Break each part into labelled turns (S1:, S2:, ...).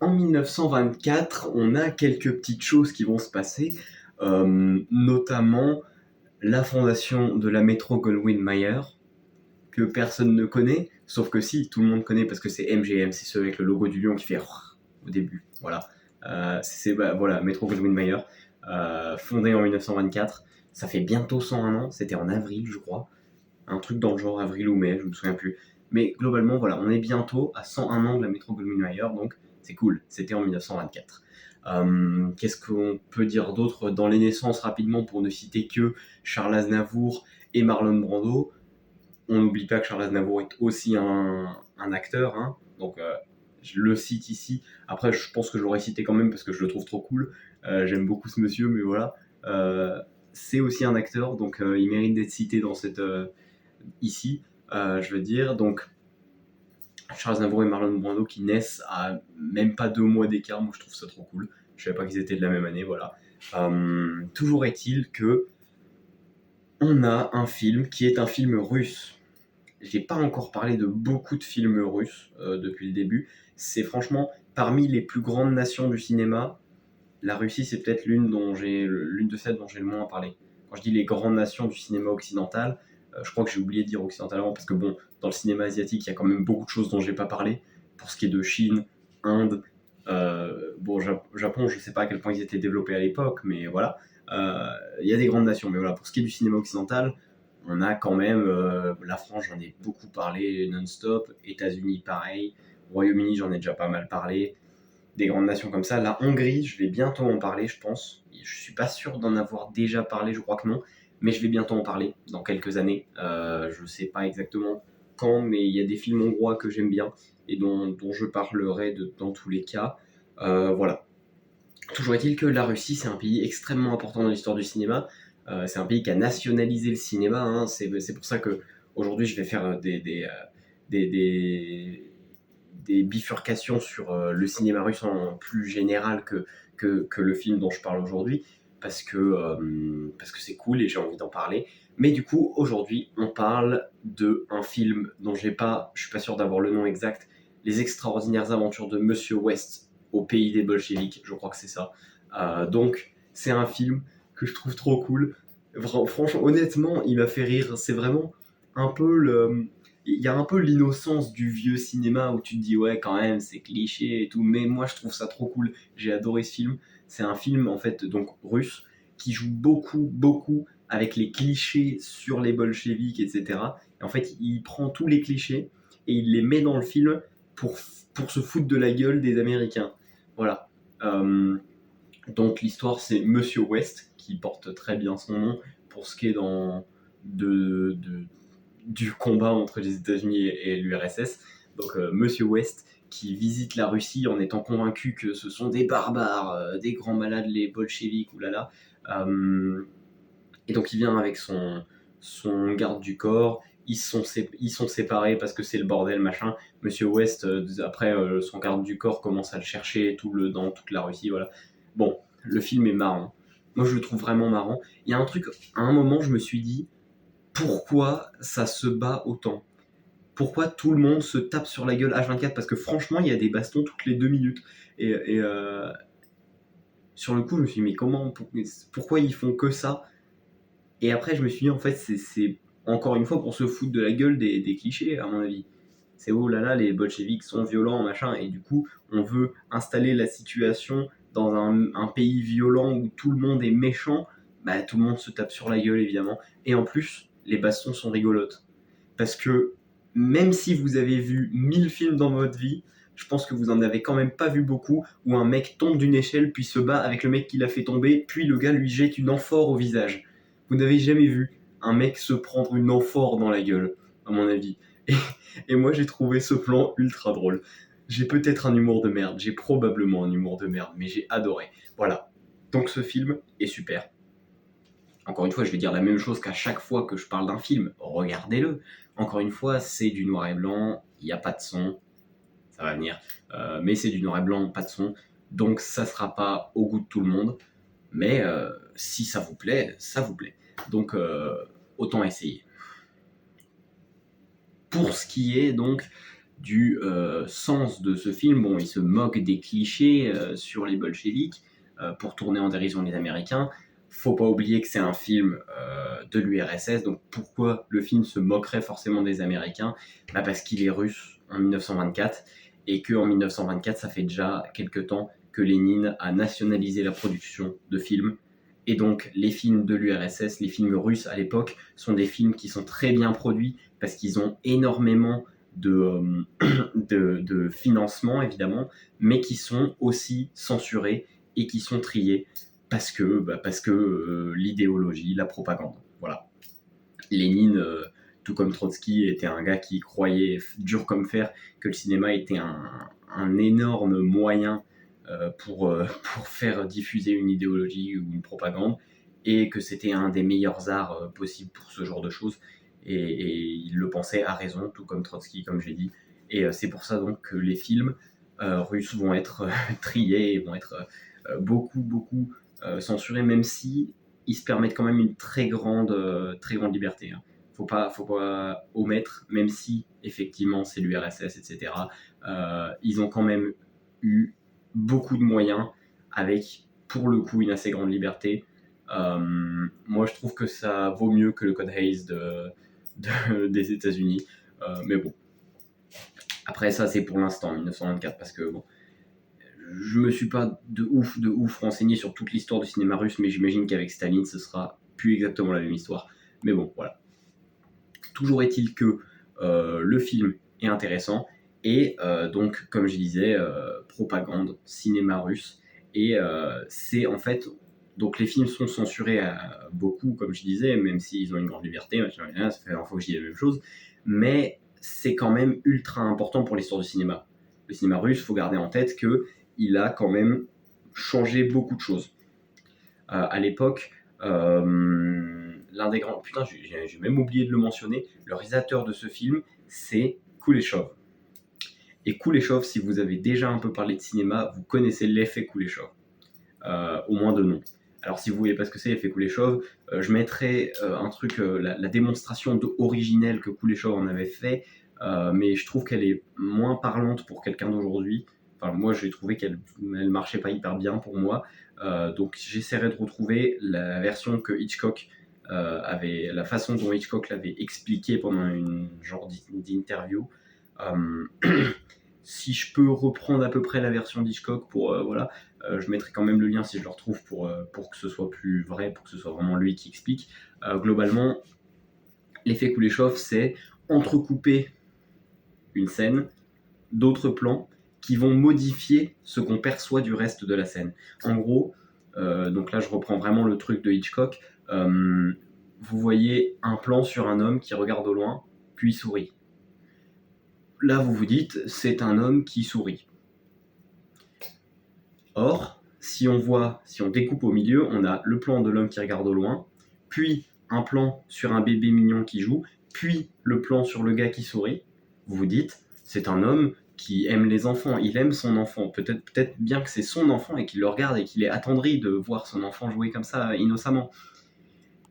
S1: En 1924, on a quelques petites choses qui vont se passer, notamment la fondation de la Metro-Goldwyn-Mayer, que personne ne connaît, sauf que si, tout le monde connaît parce que c'est MGM, c'est ceux avec le logo du lion qui fait au début, voilà. Voilà, Metro-Goldwyn-Mayer, fondée en 1924, ça fait bientôt 101 ans, c'était en avril, je crois, un truc dans le genre avril ou mai, je me souviens plus. Mais globalement, voilà, on est bientôt à 101 ans de la Metro-Goldwyn-Mayer, donc c'est cool, c'était en 1924. Qu'est-ce qu'on peut dire d'autre dans les naissances rapidement pour ne citer que Charles Aznavour et Marlon Brando? On n'oublie pas que Charles Aznavour est aussi un acteur, hein, donc je le cite ici. Après, je pense que je l'aurais cité quand même parce que je le trouve trop cool. J'aime beaucoup ce monsieur, mais voilà. Euh, c'est aussi un acteur, donc il mérite d'être cité dans cette ici, je veux dire. Donc Charles Aznavour et Marlon Brando qui naissent à même pas 2 mois d'écart, moi je trouve ça trop cool. Je savais pas qu'ils étaient de la même année, voilà. Toujours est-il que on a un film qui est un film russe. J'ai pas encore parlé de beaucoup de films russes depuis le début. C'est franchement parmi les plus grandes nations du cinéma. La Russie, c'est peut-être l'une de celles dont j'ai le moins parlé. Quand je dis les grandes nations du cinéma occidental, je crois que j'ai oublié de dire occidental avant parce que bon, dans le cinéma asiatique, il y a quand même beaucoup de choses dont j'ai pas parlé. Pour ce qui est de Chine, Inde, bon, Japon, je sais pas à quel point ils étaient développés à l'époque, mais voilà. Il y a des grandes nations, mais voilà, pour ce qui est du cinéma occidental, on a quand même la France, j'en ai beaucoup parlé non-stop, États-Unis pareil, Royaume-Uni, j'en ai déjà pas mal parlé, des grandes nations comme ça. La Hongrie, je vais bientôt en parler, je pense. Je suis pas sûr d'en avoir déjà parlé, je crois que non, mais je vais bientôt en parler dans quelques années. Je sais pas exactement quand, mais il y a des films hongrois que j'aime bien et dont je parlerai dans tous les cas. Voilà. Toujours est-il que la Russie, c'est un pays extrêmement important dans l'histoire du cinéma. C'est un pays qui a nationalisé le cinéma, hein. C'est pour ça que aujourd'hui, je vais faire des, des, des bifurcations sur le cinéma russe en plus général que le film dont je parle aujourd'hui, parce que c'est cool et j'ai envie d'en parler. Mais du coup, aujourd'hui, on parle d'un film dont je suis pas sûr d'avoir le nom exact, Les extraordinaires aventures de Monsieur West au pays des bolcheviks, je crois que c'est ça. Donc, c'est un film que je trouve trop cool. Franchement, honnêtement, il m'a fait rire. C'est vraiment un peu il y a un peu l'innocence du vieux cinéma où tu te dis ouais quand même c'est cliché et tout, mais moi je trouve ça trop cool, j'ai adoré ce film. C'est un film en fait donc russe qui joue beaucoup avec les clichés sur les bolcheviks, etc. Et en fait il prend tous les clichés et il les met dans le film pour, pour se foutre de la gueule des Américains, voilà. Donc l'histoire c'est Monsieur West qui porte très bien son nom pour ce qui est de du combat entre les États-Unis et l'URSS. Donc Monsieur West qui visite la Russie en étant convaincu que ce sont des barbares, des grands malades, les bolcheviks, oulala. Et donc il vient avec son garde du corps. Ils sont séparés parce que c'est le bordel, machin. Monsieur West, après, son garde du corps commence à le chercher dans toute la Russie, voilà. Bon, le film est marrant. Moi, je le trouve vraiment marrant. Il y a un truc, à un moment, je me suis dit, pourquoi ça se bat autant? Pourquoi tout le monde se tape sur la gueule H24? Parce que franchement, il y a des bastons toutes les 2 minutes. Et sur le coup, je me suis dit, mais pourquoi ils font que ça? Et après, je me suis dit, en fait, c'est encore une fois pour se foutre de la gueule des clichés, à mon avis. C'est oh là là, les bolcheviks sont violents, machin, et du coup, on veut installer la situation dans un pays violent où tout le monde est méchant, bah tout le monde se tape sur la gueule, évidemment. Et en plus, les bastons sont rigolotes. Parce que même si vous avez vu 1000 films dans votre vie, je pense que vous en avez quand même pas vu beaucoup où un mec tombe d'une échelle puis se bat avec le mec qui l'a fait tomber, puis le gars lui jette une amphore au visage. Vous n'avez jamais vu un mec se prendre une amphore dans la gueule, à mon avis. Et, et moi j'ai trouvé ce plan ultra drôle. J'ai peut-être un humour de merde, j'ai probablement un humour de merde, mais j'ai adoré. Voilà. Donc ce film est super. Encore une fois, je vais dire la même chose qu'à chaque fois que je parle d'un film. Regardez-le. Encore une fois, c'est du noir et blanc, il n'y a pas de son, ça va venir. Mais c'est du noir et blanc, pas de son. Donc ça sera pas au goût de tout le monde. Mais si ça vous plaît, ça vous plaît. Donc autant essayer. Pour ce qui est donc du sens de ce film. Bon, il se moque des clichés sur les bolcheviks pour tourner en dérision les Américains. Faut pas oublier que c'est un film de l'URSS, donc pourquoi le film se moquerait forcément des Américains? Parce qu'il est russe en 1924, et qu'en 1924, ça fait déjà quelques temps que Lénine a nationalisé la production de films. Et donc, les films de l'URSS, les films russes à l'époque, sont des films qui sont très bien produits parce qu'ils ont énormément de financement, évidemment, mais qui sont aussi censurés et qui sont triés parce que l'idéologie, la propagande. Voilà. Lénine, tout comme Trotsky, était un gars qui croyait dur comme fer que le cinéma était un énorme moyen pour faire diffuser une idéologie ou une propagande, et que c'était un des meilleurs arts possibles pour ce genre de choses. Et il le pensait à raison, tout comme Trotsky, comme j'ai dit. Et c'est pour ça donc que les films russes vont être triés et vont être beaucoup censurés, même si ils se permettent quand même une très grande liberté. Hein. Faut pas omettre, même si effectivement c'est l'URSS, etc. Ils ont quand même eu beaucoup de moyens avec, pour le coup, une assez grande liberté. Moi, je trouve que ça vaut mieux que le Code Hayes des États-Unis. Mais bon, après ça, c'est pour l'instant, 1924, parce que bon, je me suis pas de ouf renseigné sur toute l'histoire du cinéma russe, mais j'imagine qu'avec Staline, ce sera plus exactement la même histoire. Mais bon, voilà. Toujours est-il que le film est intéressant, et donc, comme je disais, propagande, cinéma russe, et c'est en fait... Donc les films sont censurés à beaucoup, comme je disais, même s'ils ont une grande liberté, ça fait une fois que je dis la même chose, mais c'est quand même ultra important pour l'histoire du cinéma. Le cinéma russe, il faut garder en tête qu'il a quand même changé beaucoup de choses. À l'époque, l'un des grands... Putain, j'ai même oublié de le mentionner, le réalisateur de ce film, c'est Kuleshov. Et Kuleshov, si vous avez déjà un peu parlé de cinéma, vous connaissez l'effet Kuleshov, au moins de nom. Alors si vous ne voyez pas ce que c'est l'effet Kuleshov, je mettrai un truc, la démonstration originelle que Kuleshov en avait fait, mais je trouve qu'elle est moins parlante pour quelqu'un d'aujourd'hui. Enfin, moi, j'ai trouvé qu'elle ne marchait pas hyper bien pour moi. Donc j'essaierai de retrouver la version que Hitchcock avait, la façon dont Hitchcock l'avait expliqué pendant une genre d'interview. Si je peux reprendre à peu près la version d'Hitchcock pour voilà, je mettrai quand même le lien si je le retrouve pour que ce soit plus vrai, pour que ce soit vraiment lui qui explique. Globalement, l'effet Kuleshov, c'est entrecouper une scène d'autres plans qui vont modifier ce qu'on perçoit du reste de la scène. En gros, donc là je reprends vraiment le truc de Hitchcock, vous voyez un plan sur un homme qui regarde au loin, puis sourit. Là vous vous dites, c'est un homme qui sourit. Or, si on découpe au milieu, on a le plan de l'homme qui regarde au loin, puis un plan sur un bébé mignon qui joue, puis le plan sur le gars qui sourit. Vous vous dites, c'est un homme qui aime les enfants, il aime son enfant, peut-être bien que c'est son enfant et qu'il le regarde et qu'il est attendri de voir son enfant jouer comme ça innocemment.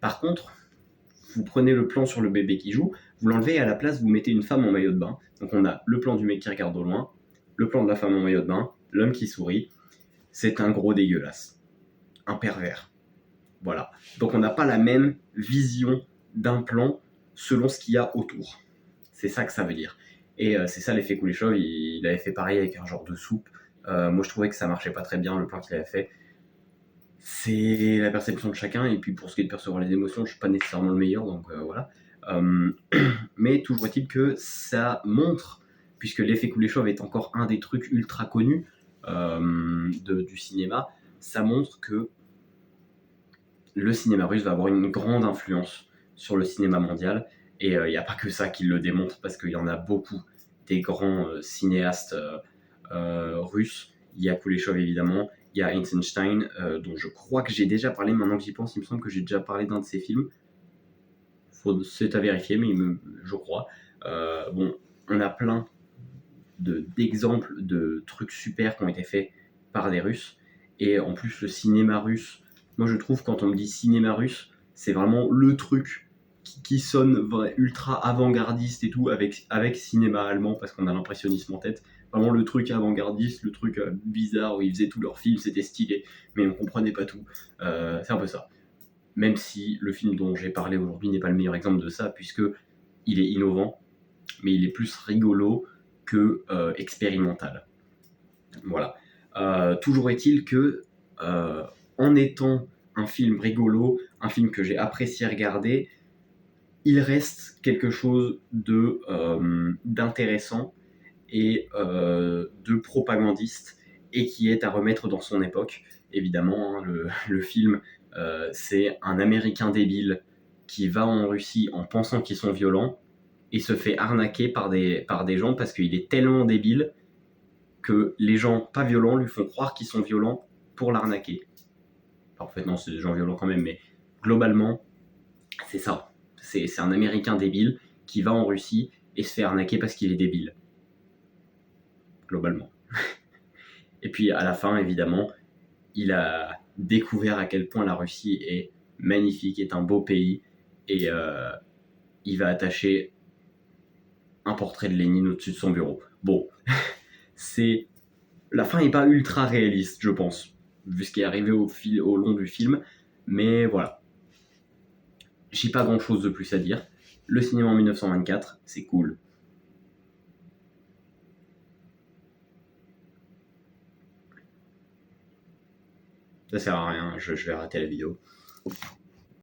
S1: Par contre, vous prenez le plan sur le bébé qui joue, vous l'enlevez et à la place vous mettez une femme en maillot de bain. Donc on a le plan du mec qui regarde au loin, le plan de la femme en maillot de bain, l'homme qui sourit. C'est un gros dégueulasse, un pervers. Voilà. Donc on n'a pas la même vision d'un plan selon ce qu'il y a autour. C'est ça que ça veut dire. Et c'est ça l'effet Kuleshov, il avait fait pareil avec un genre de soupe. Moi je trouvais que ça marchait pas très bien le plan qu'il avait fait. C'est la perception de chacun, et puis pour ce qui est de percevoir les émotions, je suis pas nécessairement le meilleur, donc voilà. Mais toujours est-il que ça montre, puisque l'effet Kuleshov est encore un des trucs ultra connus du cinéma, ça montre que le cinéma russe va avoir une grande influence sur le cinéma mondial, et il n'y a pas que ça qui le démontre, parce qu'il y en a beaucoup des grands cinéastes russes. Il y a Kuleshov évidemment, il y a Eisenstein, dont je crois que j'ai déjà parlé, maintenant que j'y pense, il me semble que j'ai déjà parlé d'un de ses films. C'est à vérifier, mais je crois. Bon, on a plein d'exemples de trucs super qui ont été faits par des Russes. Et en plus, le cinéma russe, moi je trouve, quand on me dit cinéma russe, c'est vraiment le truc qui sonne ultra avant-gardiste et tout, avec cinéma allemand, parce qu'on a l'impressionnisme en tête. Vraiment le truc avant-gardiste, le truc bizarre où ils faisaient tous leurs films, c'était stylé, mais on comprenait pas tout. C'est un peu ça. Même si le film dont j'ai parlé aujourd'hui n'est pas le meilleur exemple de ça, puisque il est innovant, mais il est plus rigolo que expérimental. Voilà. Toujours est-il que, en étant un film rigolo, un film que j'ai apprécié regarder, il reste quelque chose d'intéressant et de propagandiste, et qui est à remettre dans son époque. Évidemment, hein, le film, c'est un Américain débile qui va en Russie en pensant qu'ils sont violents et se fait arnaquer par des gens parce qu'il est tellement débile que les gens pas violents lui font croire qu'ils sont violents pour l'arnaquer. Enfin, en fait, non, c'est des gens violents quand même, mais globalement, c'est ça. C'est un Américain débile qui va en Russie et se fait arnaquer parce qu'il est débile. Globalement. Et puis à la fin, évidemment, il a découvert à quel point la Russie est magnifique, est un beau pays, et il va attacher un portrait de Lénine au-dessus de son bureau. Bon, c'est... La fin n'est pas ultra réaliste, je pense, vu ce qui est arrivé au long du film, mais voilà. J'ai pas grand-chose de plus à dire. Le cinéma en 1924, c'est cool. Ça sert à rien, je vais arrêter la vidéo.